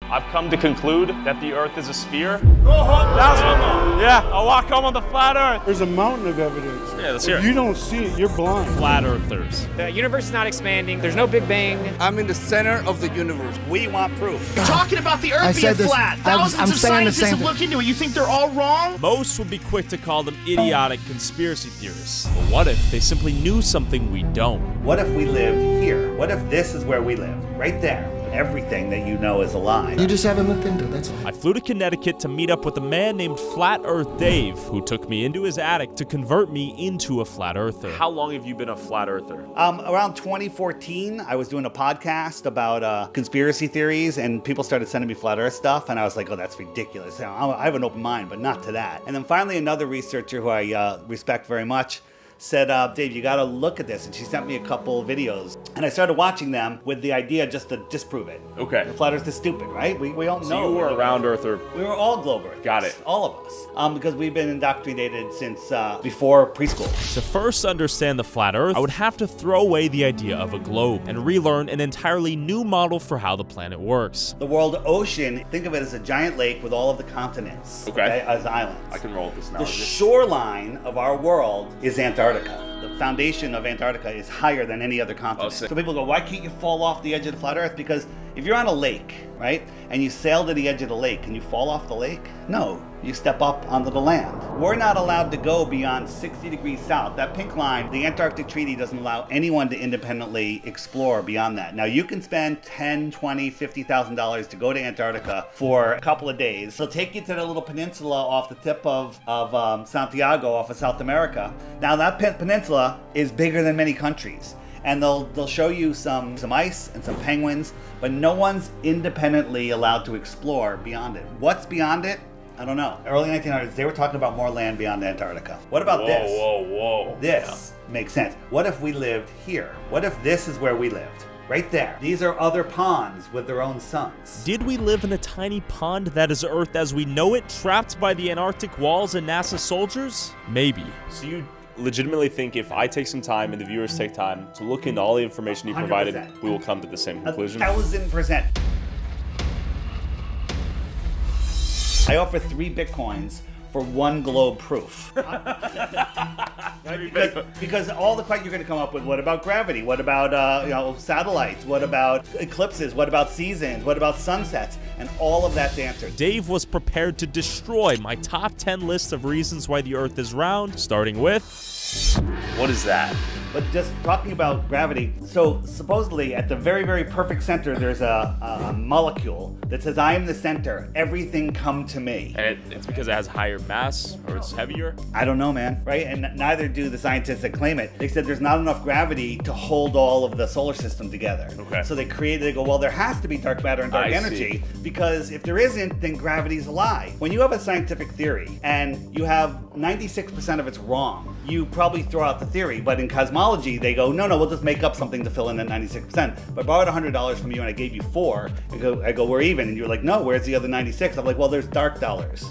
I've come to conclude that the Earth is a sphere. Yeah, I'll walk home on the flat Earth. There's a mountain of evidence. Yeah, let's hear it. If you don't see it, you're blind. Flat Earthers. The universe is not expanding. There's no Big Bang. I'm in the center of the universe. We want proof. You're talking about the Earth being flat. Thousands of scientists have looked into it. You think they're all wrong? Most would be quick to call them idiotic conspiracy theorists. But what if they simply knew something we don't? What if we lived here? What if this is where we live? Right there. Everything that you know is a lie. You just haven't looked into it, that's all. I flew to Connecticut to meet up with a man named Flat Earth Dave, who took me into his attic to convert me into a flat earther. How long have you been a flat earther? Around 2014, I was doing a podcast about conspiracy theories, and people started sending me flat earth stuff, and I was like, oh, that's ridiculous. I have an open mind, but not to that. And then finally, another researcher who I respect very much said, Dave, you gotta look at this. And she sent me a couple of videos. And I started watching them with the idea just to disprove it. Okay. The flat earth is stupid, right? We all know. So you were a round earther. We were all globe earthers. Got it. All of us. Because we've been indoctrinated since before preschool. To first understand the flat Earth, I would have to throw away the idea of a globe and relearn an entirely new model for how the planet works. The world ocean, think of it as a giant lake with all of the continents. Okay. As islands. I can roll with this now. The shoreline of our world is Antarctica. The foundation of Antarctica is higher than any other continent. So people go, why can't you fall off the edge of the flat earth? Because if you're on a lake, right, and you sail to the edge of the lake, can you fall off the lake? No, you step up onto the land. We're not allowed to go beyond 60 degrees south. That pink line, the Antarctic Treaty doesn't allow anyone to independently explore beyond that. Now you can spend $10, $20, $50,000 to go to Antarctica for a couple of days. They'll take you to the little peninsula off the tip of Santiago, off of South America. Now that peninsula is bigger than many countries. And they'll show you some ice and some penguins, but no one's independently allowed to explore beyond it. What's beyond it? I don't know. Early 1900s, they were talking about more land beyond Antarctica. What about this? Whoa. This makes sense. What if we lived here? What if this is where we lived? Right there. These are other ponds with their own suns. Did we live in a tiny pond that is Earth as we know it, trapped by the Antarctic walls and NASA soldiers? Maybe. So you legitimately think if I take some time and the viewers take time to look into all the information you provided, 100%. we will come to the same conclusion? 1,000%. I offer 3 Bitcoins for 1 globe proof. because all the questions you're going to come up with, what about gravity? What about satellites? What about eclipses? What about seasons? What about sunsets? And all of that's answered. Dave was prepared to destroy my top 10 list of reasons why the Earth is round, starting with... What is that? But just talking about gravity, so supposedly at the very, very perfect center, there's a molecule that says, I am the center, everything come to me. And it's because it has higher mass, or it's heavier? I don't know, man, right? And neither do the scientists that claim it. They said there's not enough gravity to hold all of the solar system together. Okay. So they go, well, there has to be dark matter and dark energy, because if there isn't, then gravity's a lie. When you have a scientific theory, and you have 96% of it's wrong, you probably throw out the theory, but in cosmology, they go, no, we'll just make up something to fill in that 96%. But I borrowed $100 from you and I gave you 4, I go, we're even. And you're like, no, where's the other 96? I'm like, well, there's dark dollars.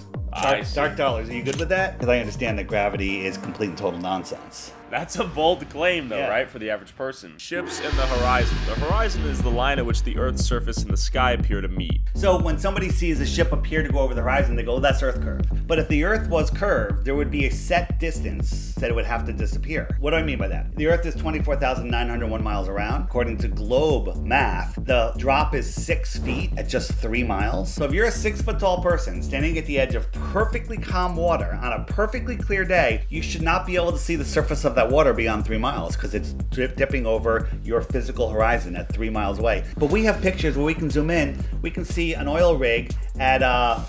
Dark dollars. Are you good with that? Because I understand that gravity is complete and total nonsense. That's a bold claim, though, right, for the average person. Ships and the horizon. The horizon is the line at which the Earth's surface and the sky appear to meet. So when somebody sees a ship appear to go over the horizon, they go, oh, that's Earth curved. But if the Earth was curved, there would be a set distance that it would have to disappear. What do I mean by that? The Earth is 24,901 miles around. According to globe math, the drop is 6 feet at just 3 miles. So if you're a 6-foot tall person standing at the edge of perfectly calm water on a perfectly clear day, you should not be able to see the surface of that water beyond 3 miles because it's dipping over your physical horizon at 3 miles away. But we have pictures where we can zoom in, we can see an oil rig at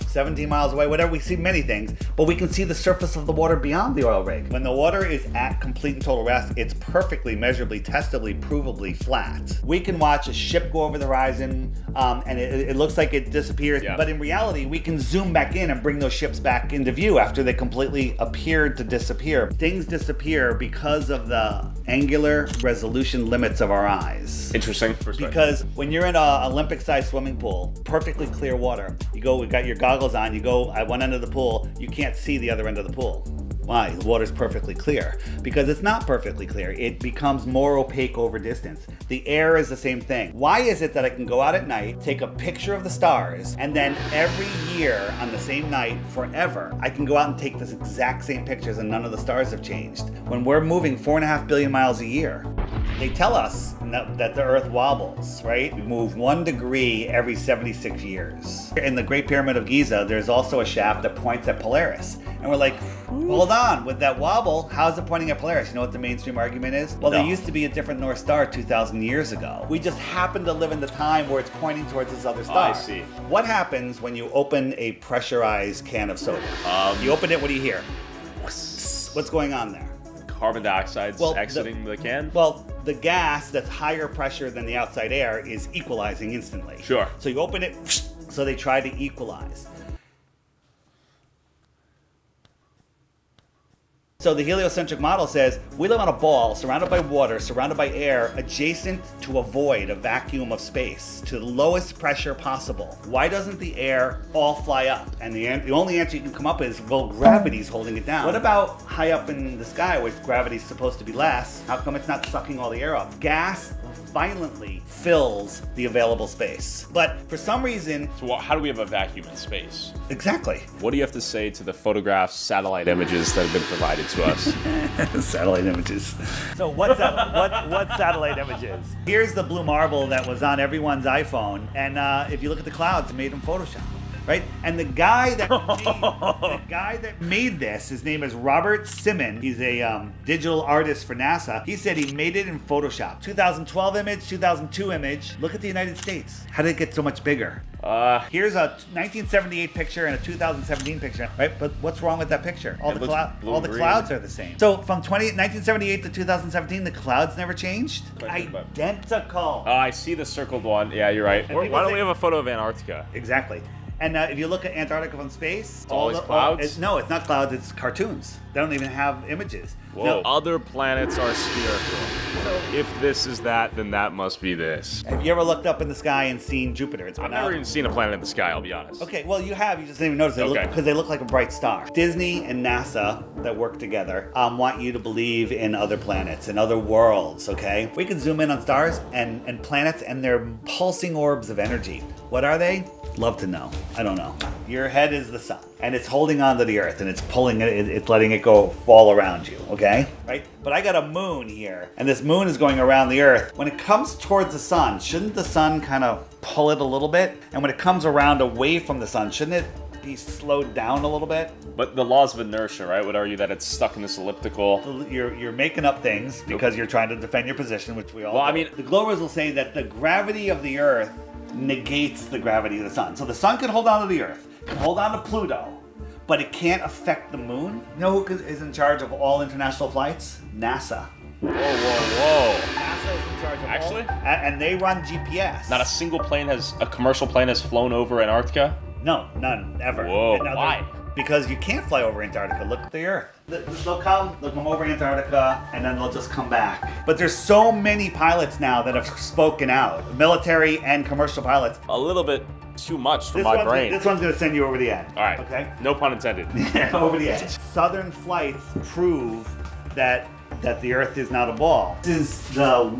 17 miles away, whatever, we see many things, but we can see the surface of the water beyond the oil rig. When the water is at complete and total rest, it's perfectly, measurably, testably, provably flat. We can watch a ship go over the horizon and it looks like it disappears, but in reality, we can zoom back in and bring those ships back into view after they completely appeared to disappear. Things disappear because of the angular resolution limits of our eyes. Interesting. Because when you're in an Olympic-sized swimming pool, perfectly clear water, you got your goggles on, you go at one end of the pool, you can't see the other end of the pool. Why? The water's perfectly clear. Because it's not perfectly clear. It becomes more opaque over distance. The air is the same thing. Why is it that I can go out at night, take a picture of the stars, and then every year on the same night forever, I can go out and take this exact same pictures and none of the stars have changed? When we're moving 4.5 billion miles a year. They tell us that the Earth wobbles, right? We move 1 degree every 76 years. In the Great Pyramid of Giza, there's also a shaft that points at Polaris. And we're like, hold on, with that wobble, how's it pointing at Polaris? You know what the mainstream argument is? Well, there used to be a different North Star 2,000 years ago. We just happen to live in the time where it's pointing towards this other star. I see. What happens when you open a pressurized can of soda? You open it, what do you hear? What's going on there? Carbon dioxide's exiting the can? Well, the gas that's higher pressure than the outside air is equalizing instantly. Sure. So you open it, so they try to equalize. So the heliocentric model says, we live on a ball surrounded by water, surrounded by air, adjacent to a void, a vacuum of space, to the lowest pressure possible. Why doesn't the air all fly up? And the only answer you can come up is, well, gravity's holding it down. What about high up in the sky where gravity's supposed to be less? How come it's not sucking all the air up? Gas violently fills the available space. But for some reason... So how do we have a vacuum in space? Exactly. What do you have to say to the photographs, satellite images that have been provided to us? Satellite images. So what's satellite images? Here's the blue marble that was on everyone's iPhone, and if you look at the clouds, made in Photoshop. Right? And the guy that made this, his name is Robert Simon. He's a digital artist for NASA. He said he made it in Photoshop. 2012 image, 2002 image. Look at the United States. How did it get so much bigger? Here's a 1978 picture and a 2017 picture, right? But what's wrong with that picture? All the clouds are the same. So from 1978 to 2017, the clouds never changed? Identical. Oh, I see the circled one. Yeah, you're right. Why don't we have a photo of Antarctica? Exactly. And if you look at Antarctica from space, all these clouds? No, it's not clouds, it's cartoons. They don't even have images. Whoa. No. Other planets are spherical. So if this is that, then that must be this. Have you ever looked up in the sky and seen Jupiter? I've never even seen a planet in the sky, I'll be honest. Okay, well you have, you just didn't even notice it because they look like a bright star. Disney and NASA that work together want you to believe in other planets and other worlds, okay? We can zoom in on stars and planets and they're pulsing orbs of energy. What are they? Love to know. I don't know. Your head is the sun, and it's holding on to the Earth, and it's pulling it, it's letting it go fall around you, okay? Right? But I got a moon here, and this moon is going around the Earth. When it comes towards the sun, shouldn't the sun kind of pull it a little bit? And when it comes around away from the sun, shouldn't it be slowed down a little bit? But the laws of inertia, right, would argue that it's stuck in this elliptical. You're making up things because you're trying to defend your position, which we all Well, do. I mean, the Globers will say that the gravity of the Earth negates the gravity of the sun. So the sun can hold on to the Earth, can hold on to Pluto, but it can't affect the moon. You know who is in charge of all international flights? NASA. Whoa, whoa, whoa. NASA is in charge of Actually? and they run GPS. Not a single plane a commercial plane has flown over Antarctica? No, none, ever. Whoa, why? Because you can't fly over Antarctica. Look at the Earth. They'll come over Antarctica, and then they'll just come back. But there's so many pilots now that have spoken out, military and commercial pilots. A little bit too much for my brain. This one's going to send you over the edge. All right. Okay? No pun intended. Over the edge. Southern flights prove that the Earth is not a ball. This is the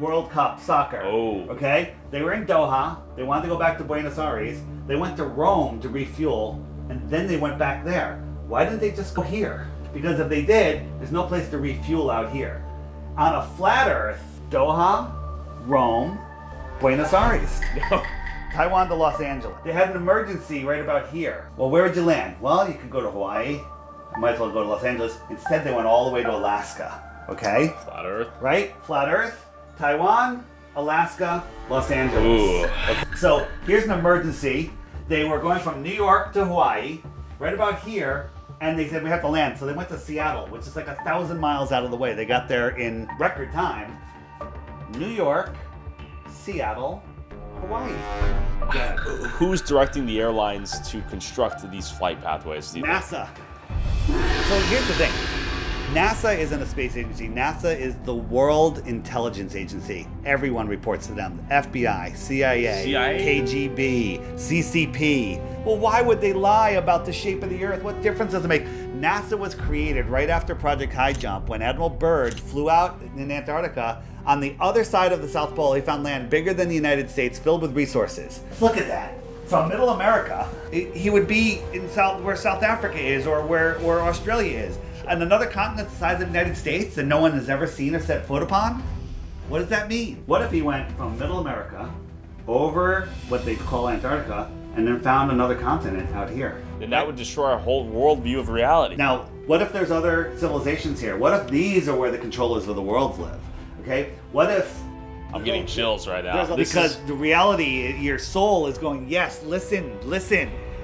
World Cup soccer. Oh. Okay? They were in Doha. They wanted to go back to Buenos Aires. They went to Rome to refuel, and then they went back there. Why didn't they just go here? Because if they did, there's no place to refuel out here. On a flat Earth, Doha, Rome, Buenos Aires. Taiwan to Los Angeles. They had an emergency right about here. Well, where would you land? Well, you could go to Hawaii. You might as well go to Los Angeles. Instead, they went all the way to Alaska. Okay? Flat Earth. Right? Flat Earth, Taiwan, Alaska, Los Angeles. Ooh. Okay. So here's an emergency. They were going from New York to Hawaii, right about here, and they said we have to land. So they went to Seattle, which is like 1,000 miles out of the way. They got there in record time. New York, Seattle, Hawaii. Yeah. Who's directing the airlines to construct these flight pathways? NASA. So here's the thing. NASA isn't a space agency. NASA is the World Intelligence Agency. Everyone reports to them. FBI, CIA, KGB, CCP. Well, why would they lie about the shape of the Earth? What difference does it make? NASA was created right after Project High Jump when Admiral Byrd flew out in Antarctica. On the other side of the South Pole, he found land bigger than the United States, filled with resources. Look at that. From Middle America, he would be in where South Africa is or where Australia is. And another continent the size of the United States that no one has ever seen or set foot upon? What does that mean? What if he went from Middle America over what they call Antarctica and then found another continent out here? Then that would destroy our whole worldview of reality. Now, what if there's other civilizations here? What if these are where the controllers of the world live? Okay? What if... I'm getting chills right now. Because the reality, your soul is going, yes, listen,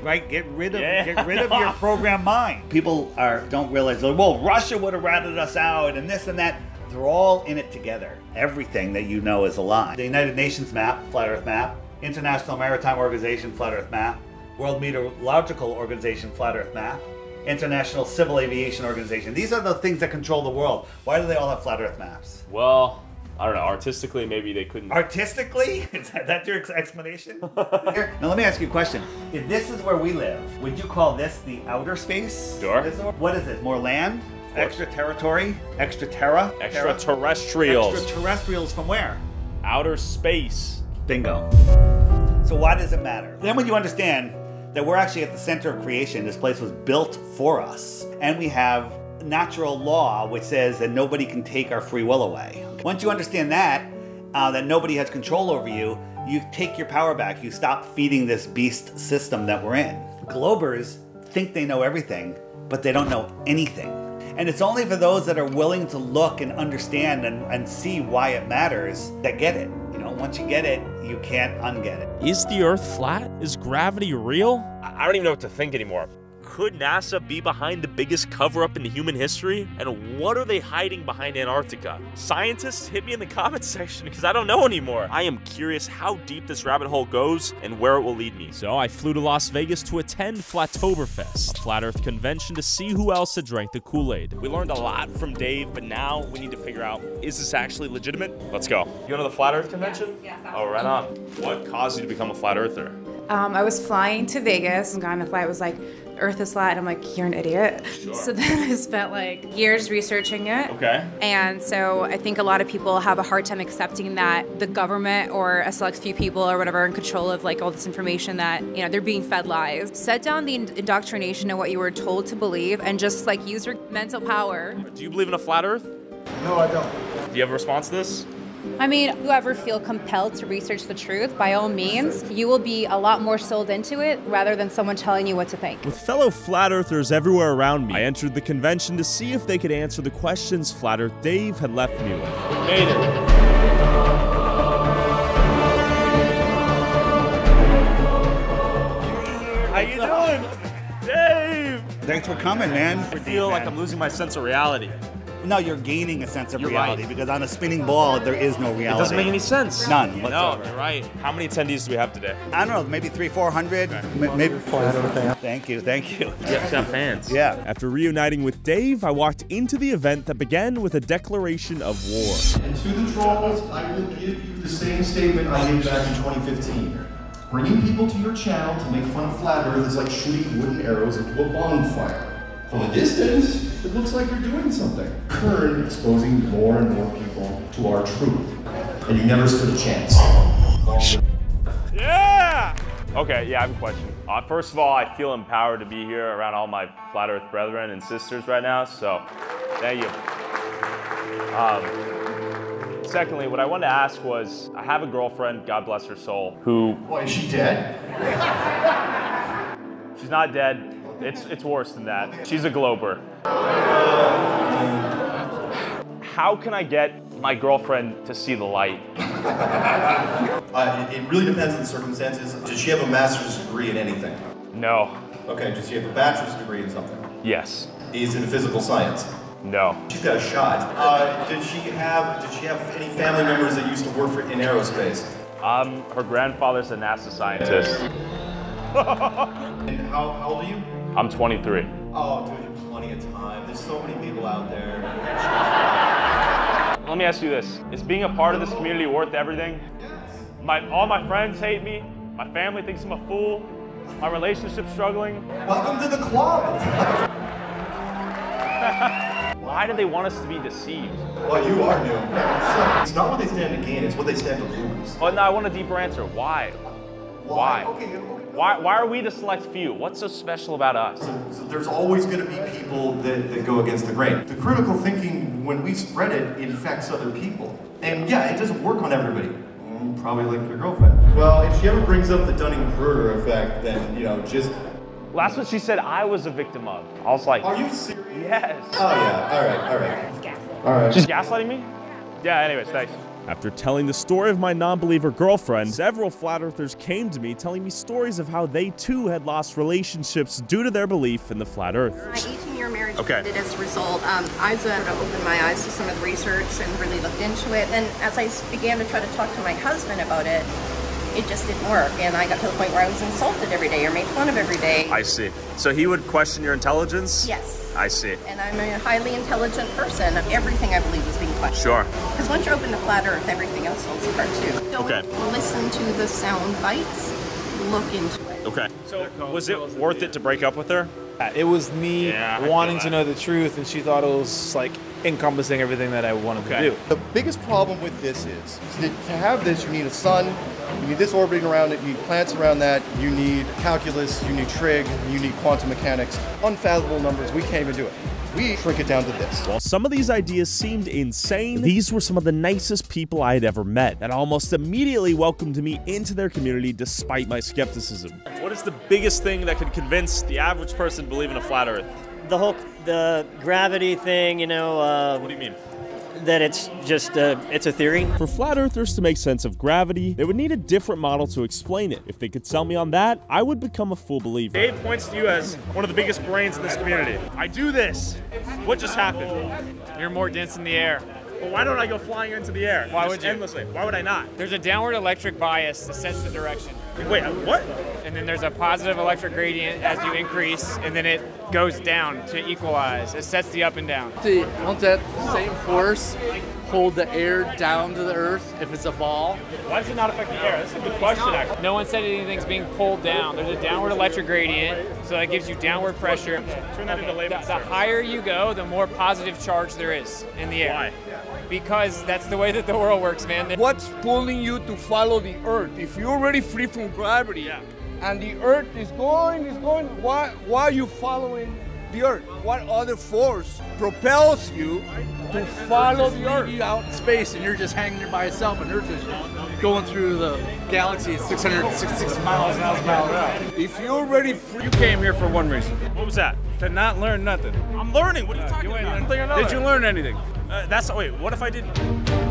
right? Get rid of your programmed mind. People don't realize, well, Russia would have ratted us out and this and that. They're all in it together. Everything that you know is a lie. The United Nations map, Flat Earth map. International Maritime Organization, Flat Earth map. World Meteorological Organization, Flat Earth map. International Civil Aviation Organization. These are the things that control the world. Why do they all have Flat Earth maps? Well, I don't know, artistically, maybe they couldn't... Artistically? Is that your explanation? Here, now let me ask you a question. If this is where we live, would you call this the outer space? Sure. What is this, more land? Extra territory? Extra terra? Extraterrestrials. Extraterrestrials from where? Outer space. Bingo. So why does it matter? Then when you understand that we're actually at the center of creation, this place was built for us, and we have natural law which says that nobody can take our free will away. Once you understand that nobody has control over you, you take your power back. You stop feeding this beast system that we're in. Globers think they know everything, but they don't know anything. And it's only for those that are willing to look and understand and see why it matters that get it. You know, once you get it, you can't unget it. Is the Earth flat? Is gravity real? I don't even know what to think anymore. Could NASA be behind the biggest cover-up in human history? And what are they hiding behind Antarctica? Scientists, hit me in the comments section because I don't know anymore. I am curious how deep this rabbit hole goes and where it will lead me. So I flew to Las Vegas to attend Flattoberfest, a flat Earth convention, to see who else had drank the Kool-Aid. We learned a lot from Dave, but now we need to figure out, is this actually legitimate? Let's go. You go to the Flat Earth convention? Yes. Oh, right on. What caused you to become a flat earther? I was flying to Vegas, and guy on the flight was like, Earth is flat. And I'm like, you're an idiot. Sure. So then I spent like years researching it. Okay. And so I think a lot of people have a hard time accepting that the government or a select few people or whatever are in control of like all this information that, you know, they're being fed lies. Set down the indoctrination of what you were told to believe and just like use your mental power. Do you believe in a flat Earth? No, I don't. Do you have a response to this? I mean, if you ever feel compelled to research the truth, by all means, you will be a lot more sold into it rather than someone telling you what to think. With fellow flat earthers everywhere around me, I entered the convention to see if they could answer the questions Flat Earth Dave had left me with. We made it. How you doing? Dave! Thanks for coming, man. I feel like I'm losing my sense of reality. No, you're gaining a sense of You're reality right. because on a spinning ball, there is no reality. It doesn't make any sense. None No, whatsoever. you're right. How many attendees do we have today? I don't know, maybe 300-400. Maybe 400. Thank you. Yeah, got fans. Yeah. After reuniting with Dave, I walked into the event that began with a declaration of war. And to the trolls, I will give you the same statement I gave back in 2015. Bringing people to your channel to make fun of Flat Earth is like shooting wooden arrows into a bonfire. From a distance, it looks like you're doing something. Turn exposing more and more people to our truth. And you never stood a chance. Yeah! Okay, yeah, I have a question. First of all, I feel empowered to be here around all my Flat Earth brethren and sisters right now, so thank you. Secondly, what I wanted to ask was, I have a girlfriend, God bless her soul, who... Why, is she dead? She's not dead. It's worse than that. She's a glober. How can I get my girlfriend to see the light? It really depends on the circumstances. Does she have a master's degree in anything? No. Okay, does she have a bachelor's degree in something? Yes. Is it physical science? No. She's got a shot. Did she have any family members that used to work in aerospace? Her grandfather's a NASA scientist. And how old are you? I'm 23. Oh, dude, you have plenty of time. There's so many people out there. Let me ask you this. Is being a part of this community worth everything? Yes. All my friends hate me. My family thinks I'm a fool. My relationship's struggling. Welcome to the club. Why do they want us to be deceived? Well, you are new. It's not what they stand to gain, it's what they stand to lose. Oh, no, I want a deeper answer. Why? Why? Okay. Why are we the select few? What's so special about us? So there's always going to be people that go against the grain. The critical thinking, when we spread it, it affects other people. And yeah, it doesn't work on everybody. Probably like your girlfriend. Well, if she ever brings up the Dunning-Kruger effect, then, you know, just... Well, that's what she said I was a victim of. I was like... Are you serious? Yes. Oh, yeah. All right. All right. She's gaslighting me? Yeah, anyways, thanks. After telling the story of my non-believer girlfriend, several flat earthers came to me telling me stories of how they too had lost relationships due to their belief in the flat earth. My 18-year marriage ended as a result. I was able to open my eyes to some of the research and really looked into it. And as I began to try to talk to my husband about it, it just didn't work. And I got to the point where I was insulted every day or made fun of every day. I see. So he would question your intelligence? Yes. I see. And I'm a highly intelligent person. Everything I believe is being questioned. Sure. Because once you're open to flat earth, everything else falls apart too. Don't listen to the sound bites. Look into it. Okay. So was it worth it to break up with her? It was me wanting to know the truth, and she thought it was like encompassing everything that I wanted to do. The biggest problem with this is that to have this, you need a sun, you need this orbiting around it, you need planets around that, you need calculus, you need trig, you need quantum mechanics. Unfathomable numbers, we can't even do it. We shrink it down to this. While some of these ideas seemed insane, these were some of the nicest people I had ever met, and almost immediately welcomed me into their community despite my skepticism. What is the biggest thing that could convince the average person to believe in a flat earth? The gravity thing, you know. What do you mean? That it's just it's a theory. For flat earthers to make sense of gravity, they would need a different model to explain it. If they could sell me on that, I would become a full believer. Dave points to you as one of the biggest brains in this community. I do this. What just happened? You're more dense in the air. Well, why don't I go flying into the air? Why would you? Endlessly. Why would I not? There's a downward electric bias that sets the direction. Wait, what? And then there's a positive electric gradient as you increase, and then it goes down to equalize. It sets the up and down. Won't that same force hold the air down to the earth if it's a ball? Why does it not affect the air? That's a good question, actually. No one said anything's being pulled down. There's a downward electric gradient, so that gives you downward pressure. Turn that into layman's The terms. higher you go, the more positive charge there is in the air. Why? Because that's the way that the world works, man. What's pulling you to follow the earth? If you're already free from gravity and the earth is going, why are you following the earth? What other force propels you to follow the earth? You're out in space and you're just hanging there by yourself, and earth is going through the galaxy at 666 miles an hour. If you're already free, You came here for one reason. What was that? To not learn nothing. I'm learning. What are you talking about? Did you learn anything? Wait, what if I didn't?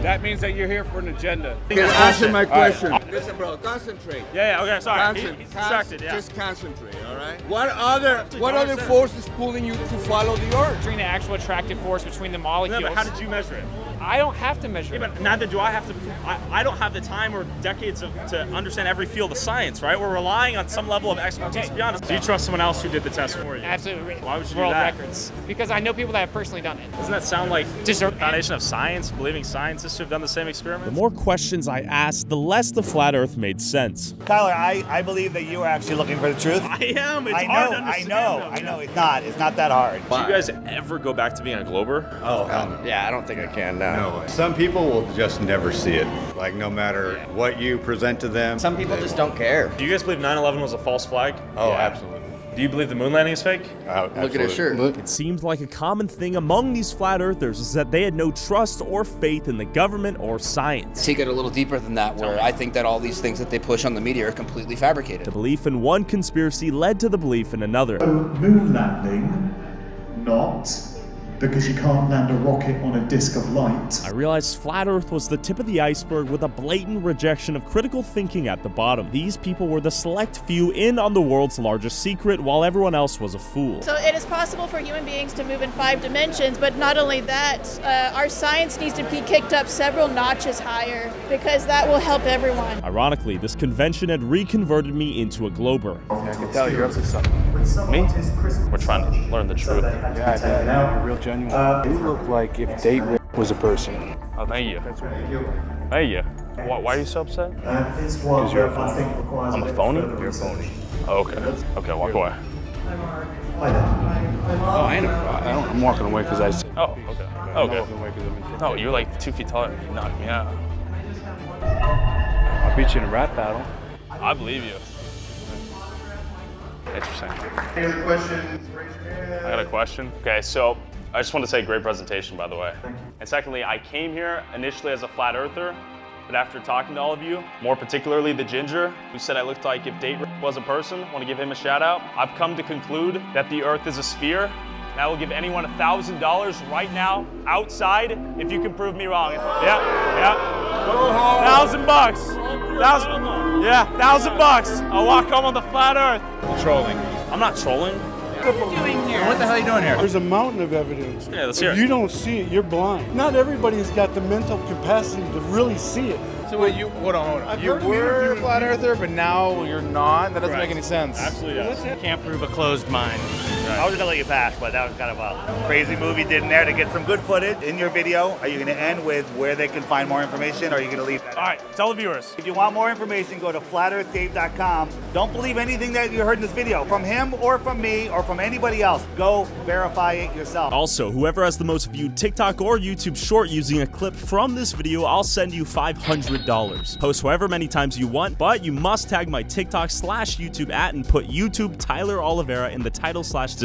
That means that you're here for an agenda. Answer my question. Listen, bro, concentrate. Yeah, okay, sorry. He's distracted, Just concentrate, all right? What other force is pulling you to follow the earth? Between the actual attractive force between the molecules. No, but how did you measure it? I don't have to measure it. But neither do I have to. I don't have the time or decades to understand every field of science, right? We're relying on some level of expertise, to be honest. Do you trust someone else who did the test for you? Absolutely. Why would you do World that? records. Because I know people that have personally done it. Doesn't that sound like just a foundation of science, believing scientists who have done the same experiment? The more questions I asked, the less the flat earth made sense. Tyler, I believe that you are actually looking for the truth. I am. It's hard to understand. I know. It's not that hard. Do you guys ever go back to being a glober? Yeah, I don't think I can now. No way. Some people will just never see it. Like, no matter what you present to them. Some people just don't care. Do you guys believe 9/11 was a false flag? Oh, absolutely. Do you believe the moon landing is fake? Look at his shirt. It seemed like a common thing among these flat earthers is that they had no trust or faith in the government or science. Take it a little deeper than that, where I think that all these things that they push on the media are completely fabricated. The belief in one conspiracy led to the belief in another. Moon landing, not because you can't land a rocket on a disk of light. I realized flat earth was the tip of the iceberg with a blatant rejection of critical thinking at the bottom. These people were the select few in on the world's largest secret, while everyone else was a fool. So it is possible for human beings to move in 5 dimensions, but not only that, our science needs to be kicked up several notches higher, because that will help everyone. Ironically, this convention had reconverted me into a glober. I can tell you're up to something. Me? We're trying to learn the truth. Yeah, you're real genuine. You look like if Date was a person. Oh, thank you. Thank you. Why are you so upset? Because you're a phony. I'm a phony? You're a phony. Okay. Okay, walk away. Oh, I'm walking away because I said. Oh, okay. I'm Okay. walking away 'cause I'm intimidated. Oh, you're like 2 feet taller. You knocked me out. I'll beat you in a rap battle. I believe you. Interesting. Any other questions? Raise your hand. I got a question. Okay, so I just want to say great presentation, by the way. Thank you. And secondly, I came here initially as a flat earther, but after talking to all of you, more particularly the ginger, who said I looked like if date was a person, I want to give him a shout out. I've come to conclude that the earth is a sphere, and I will give anyone $1,000 right now, outside, if you can prove me wrong. Yeah. $1,000. $1,000. I'll walk home on the flat earth. I'm trolling. I'm not trolling. What are you doing here? What the hell are you doing here? There's a mountain of evidence. Yeah, let's hear If it. you don't see it, you're blind. Not everybody's got the mental capacity to really see it. So wait, hold on. I've You heard of were a interviewing flat earther, but now you're not? That doesn't Right. make any sense. Absolutely does. Can't prove a closed mind. I was gonna let you pass, but that was kind of a crazy move you did in there to get some good footage in your video. Are you gonna end with where they can find more information, or are you gonna leave that? All right, tell the viewers. If you want more information, go to flatearthdave.com. Don't believe anything that you heard in this video from him or from me or from anybody else. Go verify it yourself. Also, whoever has the most viewed TikTok or YouTube short using a clip from this video, I'll send you $500. Post however many times you want, but you must tag my TikTok/YouTube @ and put YouTube Tyler Oliveira in the title/description.